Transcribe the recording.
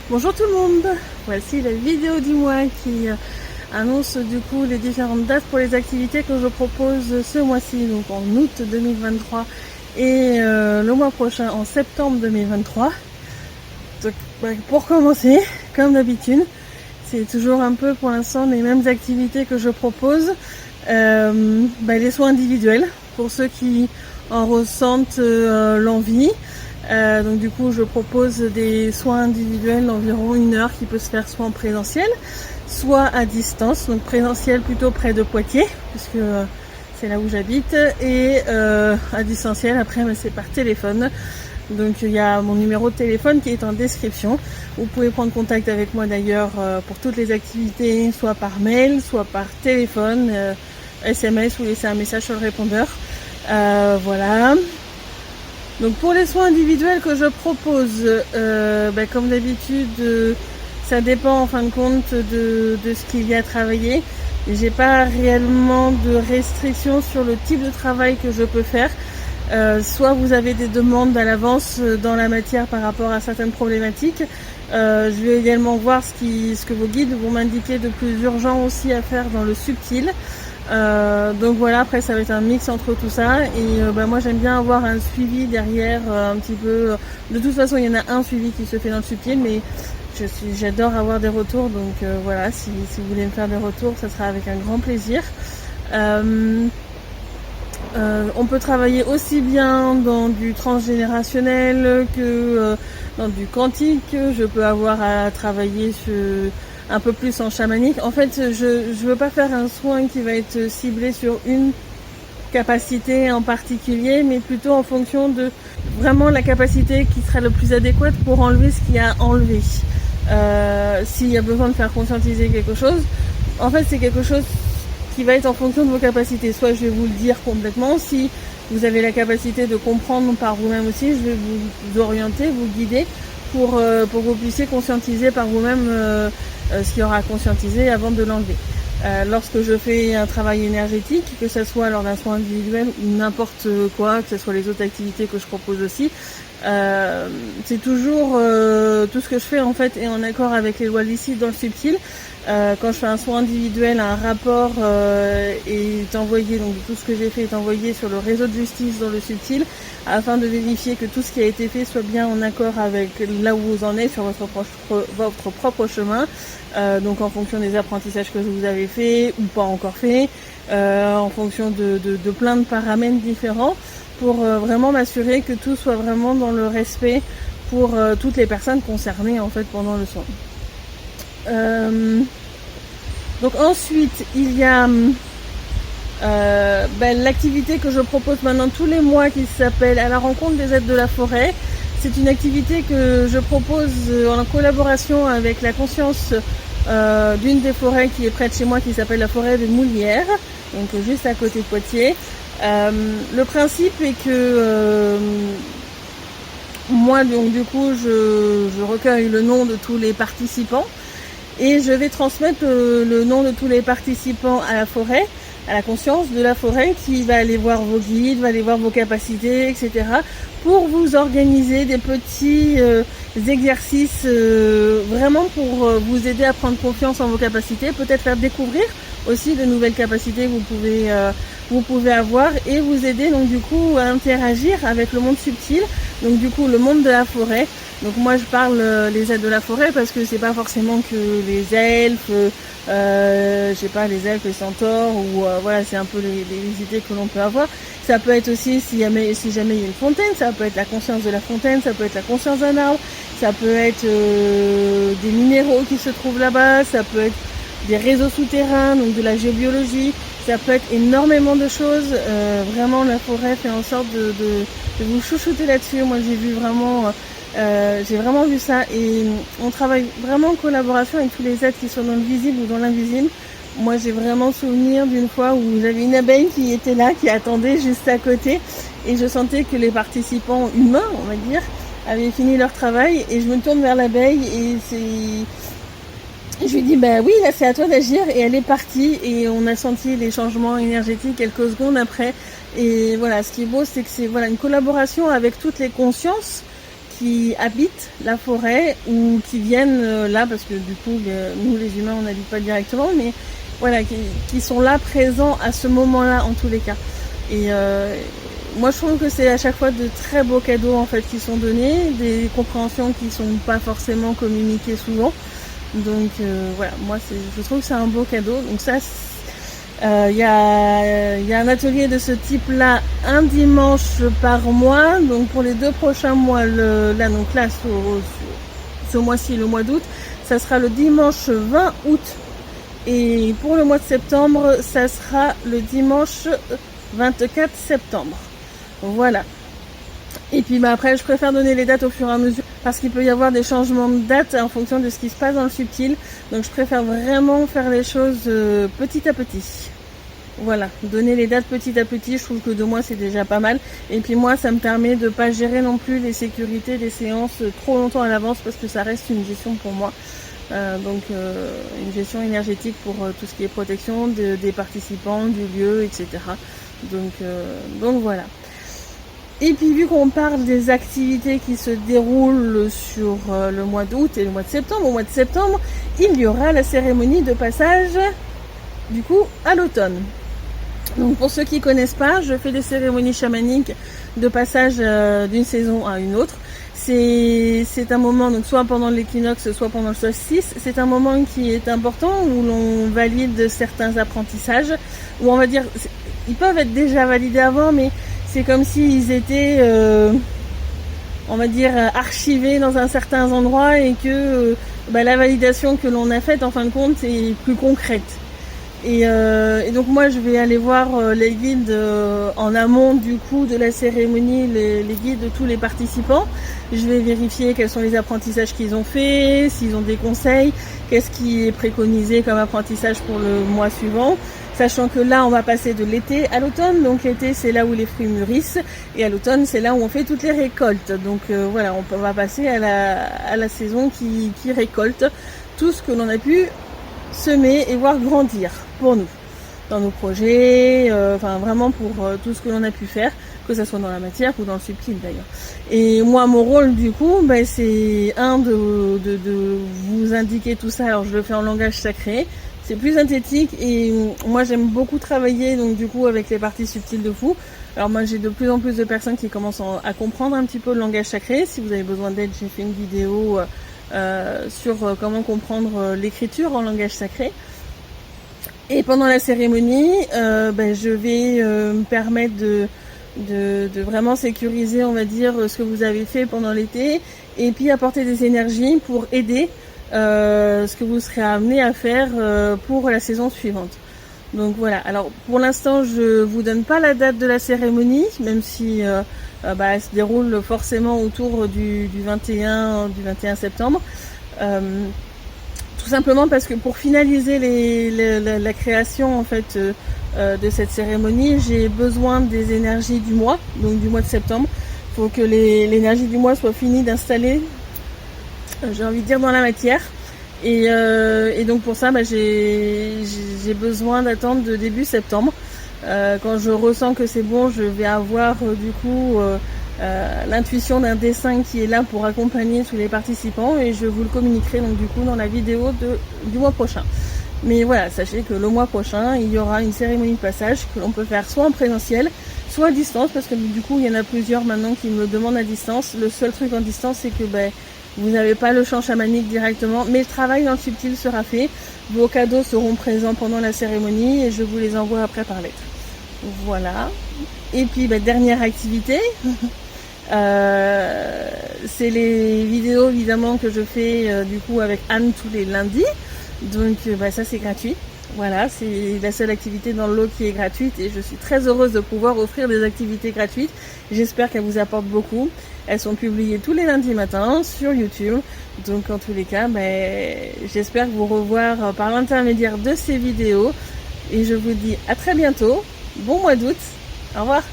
Bonjour tout le monde, voici la vidéo du mois qui annonce du coup les différentes dates pour les activités que je propose ce mois-ci, donc en août 2023 et le mois prochain en septembre 2023. Donc, pour commencer, comme d'habitude, c'est toujours un peu pour l'instant les mêmes activités que je propose. Les soins individuels pour ceux qui en ressentent l'envie. Donc du coup je propose des soins individuels d'environ 1 heure qui peut se faire soit en présentiel, soit à distance. Donc présentiel plutôt près de Poitiers puisque c'est là où j'habite, et à distanciel après c'est par téléphone. Donc il y a mon numéro de téléphone qui est en description. Vous pouvez prendre contact avec moi d'ailleurs pour toutes les activités, soit par mail, soit par téléphone, SMS, ou laisser un message sur le répondeur. Voilà. Donc pour les soins individuels que je propose, comme d'habitude, ça dépend en fin de compte de ce qu'il y a à travailler. J'ai pas réellement de restrictions sur le type de travail que je peux faire. Soit vous avez des demandes à l'avance dans la matière par rapport à certaines problématiques. Je vais également voir ce que vos guides vont m'indiquer de plus urgent aussi à faire dans le subtil. Donc voilà, après ça va être un mix entre tout ça, et moi j'aime bien avoir un suivi derrière un petit peu. De toute façon il y en a un suivi qui se fait dans le subtil, mais j'adore avoir des retours, donc voilà, si vous voulez me faire des retours, ça sera avec un grand plaisir. On peut travailler aussi bien dans du transgénérationnel que dans du quantique. Je peux avoir à travailler sur un peu plus en chamanique. En fait, je veux pas faire un soin qui va être ciblé sur une capacité en particulier, mais plutôt en fonction de vraiment la capacité qui sera le plus adéquate pour enlever ce qu'il y a à enlever. S'il y a besoin de faire conscientiser quelque chose, en fait c'est quelque chose qui va être en fonction de vos capacités. Soit je vais vous le dire complètement, si vous avez la capacité de comprendre par vous-même aussi, je vais vous orienter, vous guider pour que vous puissiez conscientiser par vous-même ce qu'il y aura à conscientiser avant de l'enlever. Lorsque je fais un travail énergétique, que ce soit lors d'un soin individuel ou n'importe quoi, que ce soit les autres activités que je propose aussi, c'est toujours tout ce que je fais en fait est en accord avec les lois d'ici dans le subtil. Quand je fais un soin individuel, un rapport est envoyé, donc tout ce que j'ai fait est envoyé sur le réseau de justice dans le subtil, afin de vérifier que tout ce qui a été fait soit bien en accord avec là où vous en êtes sur votre propre chemin, donc en fonction des apprentissages que vous avez fait ou pas encore fait, en fonction de plein de paramètres différents, pour vraiment m'assurer que tout soit vraiment dans le respect pour toutes les personnes concernées en fait pendant le soin. Donc ensuite il y a l'activité que je propose maintenant tous les mois qui s'appelle À la rencontre des êtres de la forêt. C'est une activité que je propose en collaboration avec la conscience d'une des forêts qui est près de chez moi, qui s'appelle la forêt de Moulières, donc juste à côté de Poitiers. Le principe est que moi donc du coup je recueille le nom de tous les participants et je vais transmettre le nom de tous les participants à la forêt, à la conscience de la forêt, qui va aller voir vos guides, va aller voir vos capacités, etc. pour vous organiser des petits exercices vraiment pour vous aider à prendre confiance en vos capacités, peut-être faire découvrir aussi de nouvelles capacités que vous pouvez avoir, et vous aider donc du coup à interagir avec le monde subtil, donc du coup le monde de la forêt. Donc moi je parle les êtres de la forêt parce que c'est pas forcément que les elfes, je sais pas, les elfes, les centaures, ou voilà, c'est un peu les idées que l'on peut avoir. Ça peut être aussi si jamais il y a une fontaine, ça peut être la conscience de la fontaine, ça peut être la conscience d'un arbre, ça peut être des minéraux qui se trouvent là-bas, ça peut être des réseaux souterrains, donc de la géobiologie, ça peut être énormément de choses. Vraiment la forêt fait en sorte de vous chouchouter là-dessus. Moi j'ai vraiment vu ça, et on travaille vraiment en collaboration avec tous les êtres qui sont dans le visible ou dans l'invisible. Moi j'ai vraiment souvenir d'une fois où j'avais une abeille qui était là, qui attendait juste à côté, et je sentais que les participants humains, on va dire, avaient fini leur travail, et je me tourne vers l'abeille et je lui dis oui, là c'est à toi d'agir, et elle est partie, et on a senti les changements énergétiques quelques secondes après. Et voilà, ce qui est beau, c'est que c'est une collaboration avec toutes les consciences qui habitent la forêt ou qui viennent là, parce que du coup, nous les humains, on n'habite pas directement, mais voilà, qui sont là présents à ce moment-là en tous les cas. Et moi je trouve que c'est à chaque fois de très beaux cadeaux en fait qui sont donnés, des compréhensions qui sont pas forcément communiquées souvent. Donc voilà, moi je trouve que c'est un beau cadeau. Donc ça, il y a un atelier de ce type-là un dimanche par mois. Donc pour les 2 prochains mois, ce mois-ci, le mois d'août, ça sera le dimanche 20 août. Et pour le mois de septembre, ça sera le dimanche 24 septembre. Voilà. Et puis après, je préfère donner les dates au fur et à mesure parce qu'il peut y avoir des changements de date en fonction de ce qui se passe dans le subtil. Donc je préfère vraiment faire les choses petit à petit. Voilà, donner les dates petit à petit, je trouve que 2 mois c'est déjà pas mal. Et puis moi, ça me permet de pas gérer non plus les sécurités des séances trop longtemps à l'avance parce que ça reste une gestion pour moi. Une gestion énergétique pour tout ce qui est protection des participants, du lieu, etc. Donc voilà. Et puis vu qu'on parle des activités qui se déroulent sur le mois d'août et le mois de septembre, au mois de septembre, il y aura la cérémonie de passage du coup à l'automne. Donc pour ceux qui connaissent pas, je fais des cérémonies chamaniques de passage d'une saison à une autre. C'est un moment, donc soit pendant l'équinoxe, soit pendant le solstice, c'est un moment qui est important où l'on valide certains apprentissages, où on va dire, ils peuvent être déjà validés avant, mais c'est comme s'ils étaient, on va dire, archivés dans un certain endroit et que la validation que l'on a faite, en fin de compte, est plus concrète. Et donc moi je vais aller voir les guides en amont du coup de la cérémonie, les guides de tous les participants. Je vais vérifier quels sont les apprentissages qu'ils ont fait, s'ils ont des conseils, qu'est-ce qui est préconisé comme apprentissage pour le mois suivant. Sachant que là on va passer de l'été à l'automne, donc l'été c'est là où les fruits mûrissent et à l'automne c'est là où on fait toutes les récoltes. Donc voilà, on va passer à la saison qui récolte tout ce que l'on a pu semer et voir grandir pour nous, dans nos projets, vraiment pour tout ce que l'on a pu faire, que ce soit dans la matière ou dans le subtil d'ailleurs. Et moi mon rôle du coup, c'est de vous indiquer tout ça. Alors je le fais en langage sacré, c'est plus synthétique et moi j'aime beaucoup travailler donc du coup avec les parties subtiles de Fou. Alors moi j'ai de plus en plus de personnes qui commencent à comprendre un petit peu le langage sacré. Si vous avez besoin d'aide, j'ai fait une vidéo sur comment comprendre l'écriture en langage sacré. Et pendant la cérémonie, je vais me permettre de vraiment sécuriser, on va dire, ce que vous avez fait pendant l'été, et puis apporter des énergies pour aider ce que vous serez amené à faire pour la saison suivante. Donc voilà, alors pour l'instant je vous donne pas la date de la cérémonie, même si elle se déroule forcément autour du 21 septembre. Tout simplement parce que pour finaliser la création en fait de cette cérémonie, j'ai besoin des énergies du mois, donc du mois de septembre. Il faut que l'énergie du mois soit finie d'installer, j'ai envie de dire, dans la matière. Et donc pour ça, j'ai besoin d'attendre de début septembre. Quand je ressens que c'est bon, je vais avoir du coup l'intuition d'un dessin qui est là pour accompagner tous les participants et je vous le communiquerai donc du coup dans la vidéo du mois prochain. Mais voilà, sachez que le mois prochain, il y aura une cérémonie de passage que l'on peut faire soit en présentiel, soit à distance, parce que du coup, il y en a plusieurs maintenant qui me demandent à distance. Le seul truc en distance, c'est que vous n'avez pas le chant chamanique directement, mais le travail dans le subtil sera fait. Vos cadeaux seront présents pendant la cérémonie et je vous les envoie après par lettre. Voilà. Et puis, dernière activité, c'est les vidéos évidemment que je fais du coup avec Anne tous les lundis. Donc ça c'est gratuit. Voilà, c'est la seule activité dans le lot qui est gratuite et je suis très heureuse de pouvoir offrir des activités gratuites. J'espère qu'elles vous apportent beaucoup. Elles sont publiées tous les lundis matins sur YouTube. Donc en tous les cas, j'espère vous revoir par l'intermédiaire de ces vidéos. Et je vous dis à très bientôt. Bon mois d'août. Au revoir.